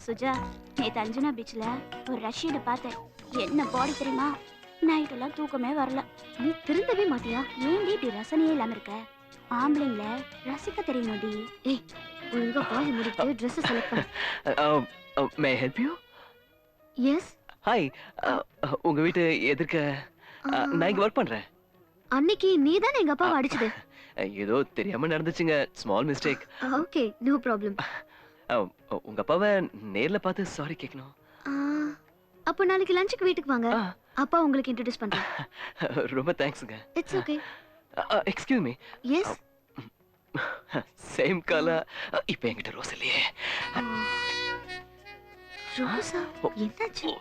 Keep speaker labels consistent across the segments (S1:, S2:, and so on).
S1: சுஜா, நேத்து அஞ்சனா பீச்ல ஒரு ரஷ்யனை பார்த்தேன். என்ன பாடி தெரியுமா? நைட் எல்லாம் தூக்கமே வரல. நீ திருந்தவே மாட்டியா? ஏன்டி இப்படி ரசனையே இல்லாம இருக்க? ஆம்பளைங்கள ரசிக்க தெரியணும்டி. ஏய், ஒழுங்கா பாய் முடிச்சு Dress செலக்ட் பண்ணு.
S2: May help you?
S1: Yes.
S2: Hi, உங்க வீட்டு எதிர்க்க நான் இங்க ஒர்க் பண்றேன்.
S1: அன்னைக்கு நீ தானே எங்க அப்பாவை அடிச்சது?
S2: ஏதோ தெரியாம நடந்துச்சுங்க, small mistake.
S1: Okay, no problem.
S2: உங்க அப்பாவை நேர்ல பார்த்து சாரி கேட்கணும்.
S1: அப்போ நாளைக்கு லஞ்சுக்கு வீட்டுக்கு வாங்க. அப்பா உங்களுக்கு இன்ட்ரோ듀ce பண்றேன்.
S2: ரொம்ப தேங்க்ஸ்ங்க.
S1: It's okay.
S2: Excuse me.
S1: Yes.
S2: Same colour. இப்போ என்கிட்ட ரோஸ் இல்லையே.
S1: ரோஸா? என்னாச்சு?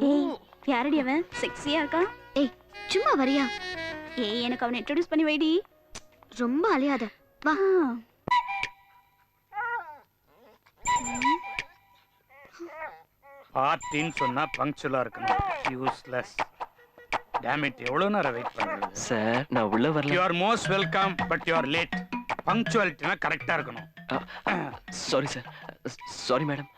S2: ஏய்,
S1: யாரடி அவன்? செக்ஸியா இருக்கான். ஏய், சும்மா வரியா? ஏய், எனக்கு அவனை இன்ட்ரோ듀ce பண்ணி வைடி. ரொம்ப அலையாத. வா.
S3: பார்ட்டின்னு சொன்னா பங்க்சுவலா இருக்கணும். யூஸ்லெஸ். டேம் இட், எவ்வளவு நேரம் வெயிட் பண்றது?
S2: சார், நான் உள்ள வரல.
S3: You are most welcome, but you are late. பங்க்சுவாலிட்டினா கரெக்டா இருக்கணும்.
S2: Sorry sir. Sorry madam.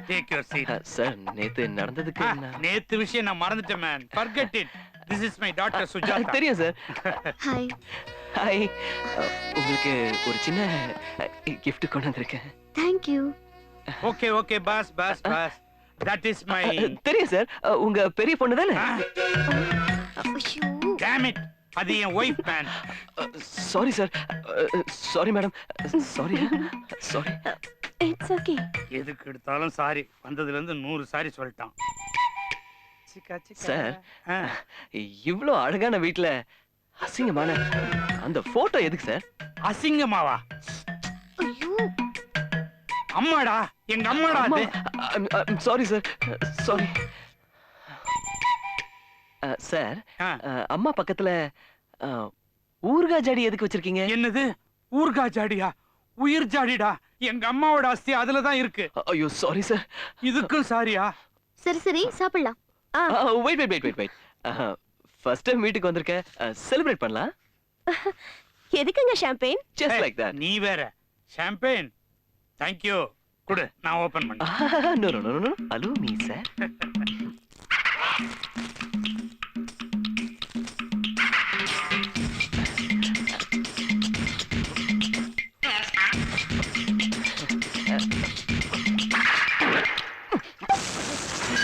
S3: Take your seat.
S2: Sir, நேத்து நடந்ததுக்கு
S3: நேத்து விஷயம் நான் மறந்துட்டேன் man. Forget it. This is my daughter Sujatha.
S2: தெரியும் சார்.
S1: ஹாய்.
S2: ஹாய். உங்களுக்கு ஒரு சின்ன gift கொண்டு வந்திருக்கேன்.
S1: Thank you.
S3: Okay okay boss boss boss. That is my.
S2: தெரியும் சார். உங்க பெரிய பொண்ணு தானே?
S1: ஐயோ.
S3: டேம் இட், அது என் wife man.
S2: Sorry sir. Sorry madam. Sorry. Sorry.
S1: It's okay.
S3: எதுக்கு எடுத்தாலும் சாரி. வந்ததுல இருந்து 100 சாரி சொல்லிட்டான்.
S2: சார், இவ்ளோ அழகான வீட்ல அசிங்கமான அந்த போட்டோ எதுக்கு சார்?
S3: அசிங்கமாவா?
S1: ஐயோ.
S3: அம்மாடா, எங்க அம்மாடா அது.
S2: Sorry sir. Sorry sir. அம்மா பக்கத்துல ஊர்கா ஜாடி எதுக்கு வச்சிருக்கீங்க?
S3: என்னது ஊர்கா ஜாடியா? உயிர் ஜாடிடா. எங்க அம்மாவோட அஸ்தி அதுல தான் இருக்கு.
S2: ஐயோ சாரி சார்.
S3: இதுக்கும் சாரியா?
S1: சரி சரி, சாப்பிடலாம்.
S2: Wait wait wait wait wait. First time வீட்டுக்கு வந்திருக்கேன். செலிப்ரேட் பண்ணலாம்.
S1: எதுக்குங்க ஷாம்பெயின்?
S2: Just like that.
S3: நீ வேற ஷாம்பெயின். Thank you. குடு, நான் ஓபன் பண்றேன்.
S2: No no no no. Allow me sir.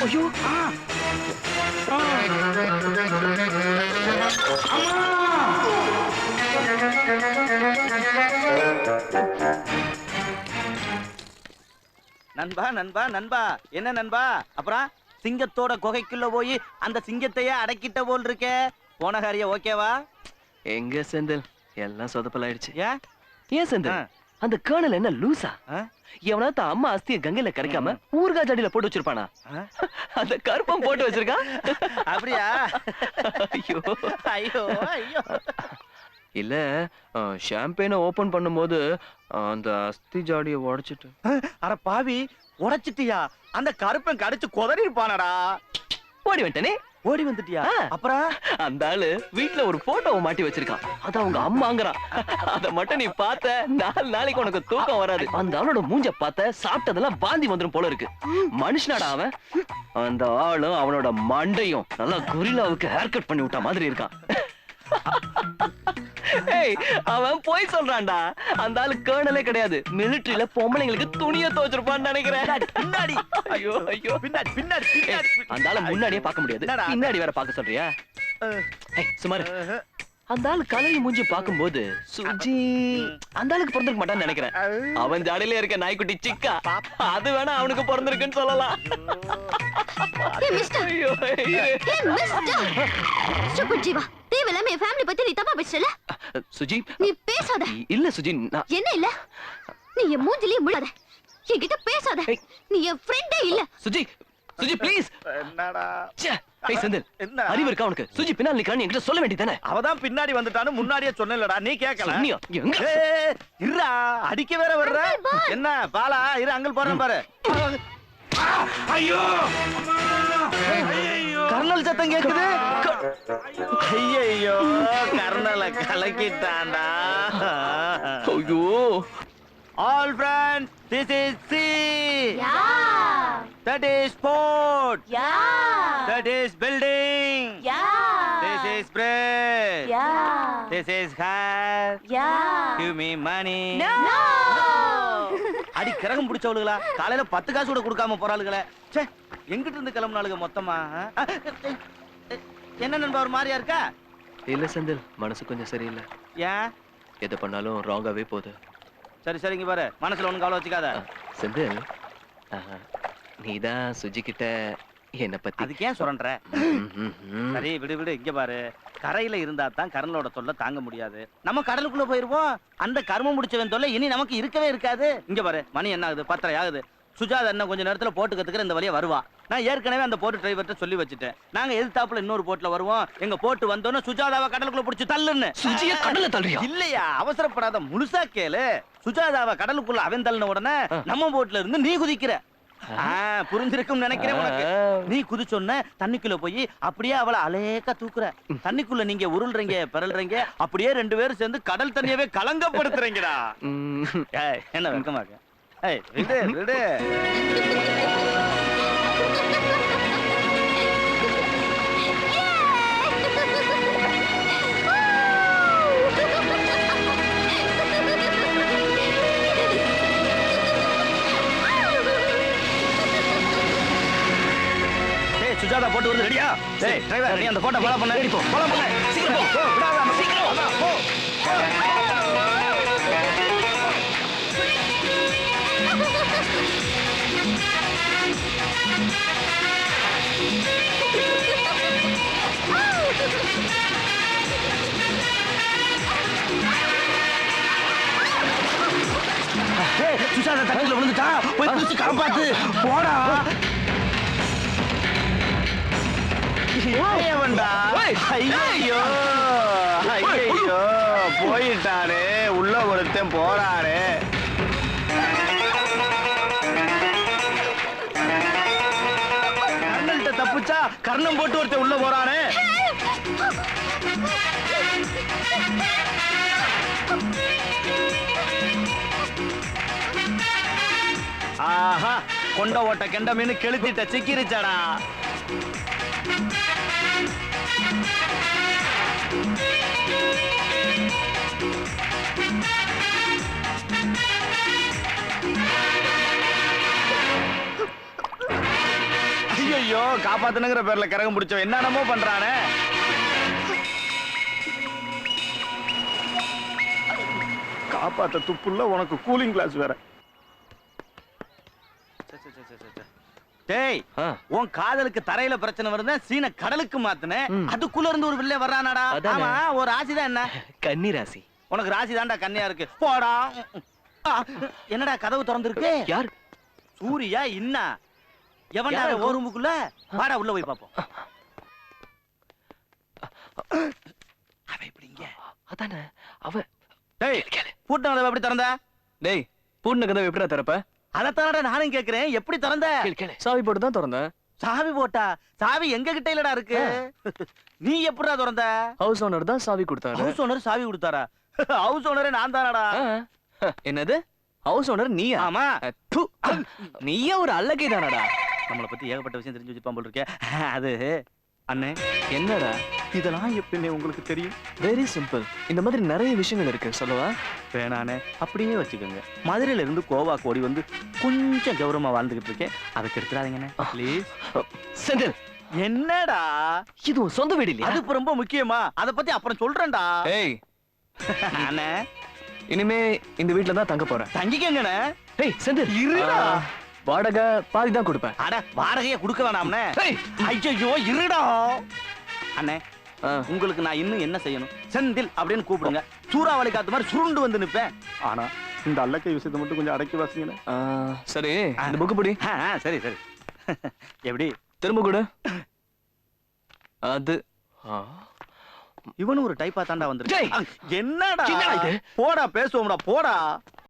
S2: ஐயோ.
S4: நண்பா நண்பா நண்பா, என்ன நண்பா? அப்புறம் சிங்கத்தோட குகைக்குள்ள போய் அந்த சிங்கத்தையே அடக்கிட்ட போல் இருக்கே. போன காரியம் ஓகேவா?
S2: எங்க செந்தில், எல்லாம் சொதப்பலாயிடுச்சு.
S4: ஏன்
S2: செந்தில், அந்த கர்னல் என்ன லூசா? எவனா தான் அம்மா அஸ்திய கங்கையில கரைக்காம ஊர்கா ஜாடியில போட்டு வச்சிருப்பானா? அந்த கருப்பம் போட்டு வச்சிருக்கான்.
S4: அப்படியா?
S2: ஐயோ
S4: ஐயோ ஐயோ.
S2: இல்ல, ஷாம்பெயினை ஓபன் பண்ணும்போது அந்த அஸ்தி ஜாடியை உடைச்சிட்டு.
S4: அட பாவி, உடைச்சிட்டியா? அந்த கருப்பன் கடிச்சு குதறி இருப்பானடா.
S2: ஓடி வந்துட்டனே.
S4: ஓடி வந்துட்டியா? அப்புறம்
S2: அந்த ஆளு வீட்டுல ஒரு போட்டோவை மாட்டி வச்சிருக்கான். அத அவங்க அம்மாங்கறான். அத மட்டும் நீ பார்த்த 4 நாளைக்கு உனக்கு தூக்கம் வராது. அந்த ஆளோட மூஞ்ச பார்த்த சாப்பிட்டதெல்லாம் பாந்தி வந்துரும் போல இருக்கு. மனுஷனாடா அவன். அந்த ஆளும் அவனோட மண்டையும் நல்லா கொரில்லாவுக்கு ஹேர் கட் பண்ணி விட்ட மாதிரி இருக்கான். ஏய், அவன் போய் சொல்றான்டா. அந்த ஆளு கர்னலே கிடையாது. மிலிட்டரியில பொம்பளைங்களுக்கு துணிய துவைச்சிருப்பான்னு நினைக்கிறேன்.
S4: பின்னாடி.
S2: ஐயோ ஐயோ.
S4: பின்னாடி பின்னாடி பின்னாடி.
S2: அந்த ஆளு முன்னாடியே பார்க்க முடியாது, பின்னாடி வேற பார்க்க சொல்றியா? ஏய் சுமார். அந்த ஆளு கலரி மூஞ்சி பாக்கும்போது சுஜி அந்த ஆளுக்கு பிறந்திருக்க மாட்டான்னு நினைக்கிறேன். அவன் ஜாடியில இருக்க நாய்க்குட்டி சிக்கா, அது வேணா அவனுக்கு பிறந்திருக்குன்னு சொல்லலாம். ஐயோ
S1: தேவையில்லாம என் ஃபேமிலி பத்தி நீ தப்பா பேசல.
S2: சுஜி,
S1: நீ பேசாத.
S2: இல்ல சுஜி,
S1: என்ன இல்ல? நீ என் மூஞ்சிலே முள்ளாத. என்கிட்ட பேசாத. நீ என் ஃப்ரெண்டே இல்ல.
S2: சுஜி, சுஜி ப்ளீஸ்.
S4: என்னடா?
S2: ஏய் செந்தில், அறிவு இருக்கா உனக்கு? சுஜி பின்னால நிக்கறானே என்கிட்ட சொல்ல வேண்டியதானே?
S4: அவதான் பின்னாடி வந்துட்டானு முன்னாடியே சொன்னேன்லடா, நீ கேட்கல.
S2: சொன்னியா? எங்க?
S4: இருடா, அடிக்க வேற வர்ற. என்ன பாலா? இரு, அங்கிள் போறேன் பாரு.
S3: ஐயோ அம்மா, ஐயோ
S4: கர்னல் சத்தம் கேக்குது. ஐயோ கர்னலை கலக்கிட்டான்டா.
S2: ஐயோ.
S4: All friends, this is sea. That is port. That is building. This is bread. This is hair. Give me money. அடி கிரகம் பிடிச்சவளுகளா, காலையில 10 காசு கூட கொடுக்காம போறாளுகளே. ச்சே, எங்கிட்ட இருந்து கிளம்புனாளுங்க மொத்தமா? என்ன நண்பா ஒரு மாதிரியா இருக்கா?
S2: இல்ல செந்தில், மனசு கொஞ்சம் சரியில்லை.
S4: ஏன்?
S2: எதை பண்ணாலும் ராங்காவே போகுது.
S4: சரி சரி, இங்க பாரு, மனசுல ஒண்ணும் கவலை வச்சுக்காத.
S2: செந்தில், நீதான் சுஜி கிட்ட என்ன பத்தி
S4: அதுக்கு ஏன் சொல்றன்ற? சரி விடு விடு, இங்க பாரு, கரையில இருந்தா தான் கர்னலோட தொல்லை தாங்க முடியாது. நம்ம கடலுக்குள்ள போயிருவோம், அந்த கர்மம் முடிச்சவன் தொல்லை இனி நமக்கு இருக்கவே இருக்காது. இங்க பாரு, மணி என்ன ஆகுது? 10:30 ஆகுது. சுஜாதா என்ன கொஞ்ச நேரத்துல போட்டு கத்துக்கிற இந்த வழியா வருவா. நான் ஏற்கனவே அந்த போட்டு டிரைவர்ட்ட சொல்லி வச்சுட்டேன், நாங்க எதிர்த்தாப்புல இன்னொரு போட்ல வருவோம், எங்க போட்டு வந்தோன்னு சுஜாதாவை கடலுக்குள்ள புடிச்சு தள்ளுன்னு.
S2: சுஜிய கடல்ல தள்ளுறியா?
S4: இல்லையா, அவசரப்படாத, முழுசா கேளு. சுஜாதாவை கடலுக்குள்ள அவன் தள்ளின உடனே நம்ம போட்ல இருந்து நீ குதிக்கிற. புரிஞ்சிருக்கும் நினைக்கிறேன் உனக்கு. நீ குதிச்சொன்ன தண்ணிக்குள்ள போய் அப்படியே அவளை அலேக்கா தூக்குற. தண்ணிக்குள்ள நீங்க உருள்றீங்க பிறல்றீங்க, அப்படியே 2 பேரும் சேர்ந்து கடல் தண்ணியவே கலங்கப்படுத்துறீங்கடா. என்ன வெக்கமாக்க? விடு விடு. சுஜாதா போட்டு வருது, ரெடியா? டேய் டிரைவர், நீ அந்த போட்டோ ஃபாலோ பண்ணு. ரெடி போ, ஃபாலோ பண்ணு. சீக்கிரம் போ, விடாத, சீக்கிரம் வா, போ. டேய் சுஜாதா தண்ணிக்குள்ள விழுந்துட்டா, போய் குதிச்சு காப்பாத்து, போடா. ஐயோ ஐயோ, போயிட்டாரு, உள்ள ஒருத்தன் போறாரு. கர்னல்ட்ட தப்புச்சா, கர்ணம் போட்டு ஒருத்தன் உள்ள போறானே. ஆஹா, கொண்ட ஓட்ட கெண்ட மீன் கெளுத்திட்ட சிக்கிருச்சாடா. ஐயோ, காப்பாத்துனுங்கிற பேர்ல கரகம் பிடிச்சவன் என்னென்னமோ பண்றானே. காப்பாத்த துப்புள்ள உனக்கு கூலிங் கிளாஸ் வேற. டேய், உன் காதலுக்கு தரையில பிரச்சனை வருது, சீன கடலுக்கு மாத்துனே, அதுக்குள்ள இருந்து ஒரு வில்லே வர்றானாடா. ஆமா, ஒரு ராசிதான். என்ன
S2: கன்னி ராசி?
S4: உனக்கு ராசி தான்டா கன்னியா இருக்கு, போடா. என்னடா கதவு திறந்திருக்கு?
S2: யார்?
S4: சூரியா? இன்னா எவன்டா ஒரு ரூமுக்குள்ள? வாடா உள்ள போய் பாப்போம். அவ எப்படிங்க?
S2: அதானே அவ.
S4: டேய், பூட்டின கதவை எப்படி திறந்த?
S2: டேய், பூட்டின கதவை எப்படிடா திறப்ப?
S4: அதத்தானடா நானும் கேக்குறேன், எப்படி திறந்த?
S2: சாவி போட்டு தான் திறந்தேன்.
S4: சாவி போட்டா? சாவி எங்க கிட்ட இல்லடா இருக்கு. நீ எப்படிடா திறந்த?
S2: ஹவுஸ் ஓனர் தான் சாவி கொடுத்தாரு.
S4: ஹவுஸ் ஓனர் சாவி கொடுத்தாரா? ஹவுஸ் ஓனரே நான் தானடா.
S2: என்னது, ஹவுஸ் ஓனர் நீயா?
S4: ஆமா.
S2: நீயா ஒரு அல்லகை தானடா.
S4: நம்மளை பத்தி ஏகப்பட்ட விஷயம் தெரிஞ்சு வச்சுப்பான் போல இருக்கே. அது அண்ணே.
S2: என்னடா
S4: இதெல்லாம் எப்படின்னு உங்களுக்கு தெரியும்?
S2: Very simple. இந்த மாதிரி நிறைய விஷயங்கள் இருக்கு, சொல்லவா?
S4: வேணானே, அப்படியே வச்சுக்கோங்க. மதுரையில இருந்து கோவாக்கு ஓடி வந்து கொஞ்சம் கௌரவமா வாழ்ந்துகிட்டு இருக்கேன், அதை கெடுத்துறாதீங்கண்ணே ப்ளீஸ்.
S2: செந்தில்,
S4: என்னடா
S2: இது உன் சொந்த வீடு இல்லையா?
S4: அது ரொம்ப முக்கியமா, அதை பத்தி அப்புறம் சொல்றேன்டா.
S2: ஏய்
S4: அண்ணே,
S2: இனிமே இந்த வீட்ல தான் தங்க போறேன்.
S4: தங்கிக்கங்கண்ணே.
S2: ஏய் செந்தில், இருடா. வாடகை பாதி தான் கொடுப்பேன்.
S4: அட, வாடகையை கொடுக்க வேணாம்னே. ஐயோ, இருடா. அண்ணே, உங்களுக்கு நான் இன்னும் என்ன செய்யணும்? செந்தில் அப்படின்னு கூப்பிடுங்க, சூறாவளி காத்து மாதிரி சுருண்டு வந்து நிப்பேன். ஆனா இந்த அல்லக்கை விஷயத்தை மட்டும் கொஞ்சம் அடக்கி வாசிங்க.
S2: சரி, இந்த புக்கு பிடி.
S4: சரி சரி. எப்படி?
S2: திரும்ப கொடு. அது
S4: இவனு ஒரு டைப்பா தாண்டா வந்துருக்கு. என்னடா போடா, பேசுவோம்டா, போடா.